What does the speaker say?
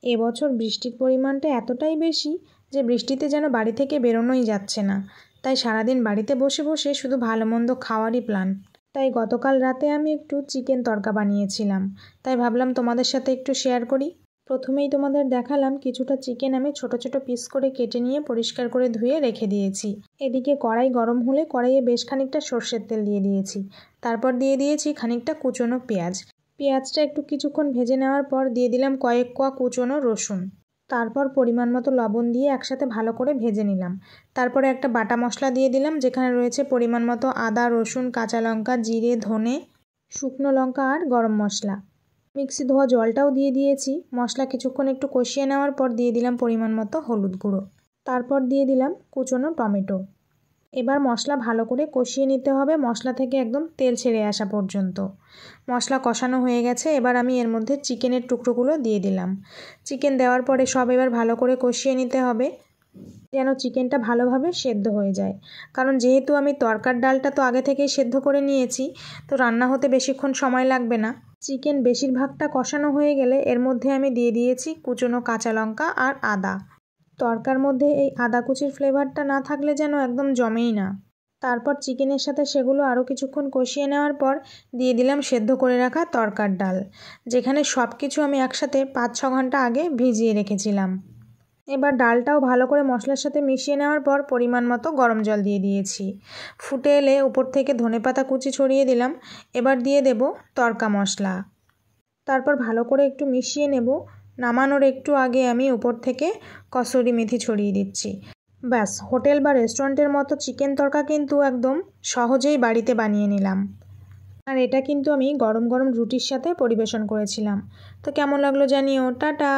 এবছর বৃষ্টির পরিমাণটা এতটাই বেশি যে বৃষ্টিতে যেন বাড়ি থেকে বেরোনোই যাচ্ছে না। তাই সারাদিন বাড়িতে বসে বসে শুধু ভালো মন্দ খাওয়ারই প্ল্যান। তাই গতকাল রাতে আমি একটু চিকেন তড়কা বানিয়েছিলাম, তাই ভাবলাম তোমাদের সাথে একটু শেয়ার করি। প্রথমেই তোমাদের দেখালাম কিছুটা চিকেন আমি ছোট ছোট পিস করে কেটে নিয়ে পরিষ্কার করে ধুয়ে রেখে দিয়েছি। এদিকে কড়াই গরম হলে কড়াইয়ে বেশ খানিকটা সর্ষের তেল দিয়ে দিয়েছি। তারপর দিয়ে দিয়েছি খানিকটা কুচনো পেঁয়াজ। পেঁয়াজটা একটু কিছুক্ষণ ভেজে নেওয়ার পর দিয়ে দিলাম কয়েক কোয়া কুচনো রসুন। তারপর পরিমাণ মতো লবণ দিয়ে একসাথে ভালো করে ভেজে নিলাম। তারপরে একটা বাটা মশলা দিয়ে দিলাম, যেখানে রয়েছে পরিমাণ মতো আদা, রসুন, কাঁচা লঙ্কা, জিরে, ধনে, শুকনো লঙ্কা আর গরম মশলা। মিক্সি ধোয়া জলটাও দিয়ে দিয়েছি। মশলা কিছুক্ষণ একটু কষিয়ে নেওয়ার পর দিয়ে দিলাম পরিমাণ মতো হলুদ গুঁড়ো। তারপর দিয়ে দিলাম কুচনো টমেটো। এবার মশলা ভালো করে কষিয়ে নিতে হবে, মশলা থেকে একদম তেল ছেড়ে আসা পর্যন্ত। মশলা কষানো হয়ে গেছে, এবার আমি এর মধ্যে চিকেনের টুকরোগুলো দিয়ে দিলাম। চিকেন দেওয়ার পরে সব এবার ভালো করে কষিয়ে নিতে হবে, যেন চিকেনটা ভালোভাবে সেদ্ধ হয়ে যায়। কারণ যেহেতু আমি তরকার ডালটা তো আগে থেকেই সেদ্ধ করে নিয়েছি, তো রান্না হতে বেশিক্ষণ সময় লাগবে না। চিকেন বেশিরভাগটা কষানো হয়ে গেলে এর মধ্যে আমি দিয়ে দিয়েছি কুচনো কাঁচা লঙ্কা আর আদা। তরকার মধ্যে এই আদা কুচির ফ্লেভারটা না থাকলে যেন একদম জমেই না। তারপর চিকেনের সাথে সেগুলো আরও কিছুক্ষণ কষিয়ে নেওয়ার পর দিয়ে দিলাম সেদ্ধ করে রাখা তরকার ডাল, যেখানে সব কিছু আমি একসাথে 5-6 ঘন্টা আগে ভিজিয়ে রেখেছিলাম। এবার ডালটাও ভালো করে মশলার সাথে মিশিয়ে নেওয়ার পর পরিমাণ মতো গরম জল দিয়ে দিয়েছি। ফুটে এলে উপর থেকে ধনেপাতা কুচি ছড়িয়ে দিলাম। এবার দিয়ে দেব তড়কা মশলা। তারপর ভালো করে একটু মিশিয়ে নেব। নামানোর একটু আগে আমি উপর থেকে কসুরি মেথি ছড়িয়ে দিচ্ছি। ব্যাস, হোটেল বা রেস্টুরেন্টের মতো চিকেন তড়কা কিন্তু একদম সহজেই বাড়িতে বানিয়ে নিলাম। আর এটা কিন্তু আমি গরম গরম রুটির সাথে পরিবেশন করেছিলাম। তো কেমন লাগলো জানিও। টাটা।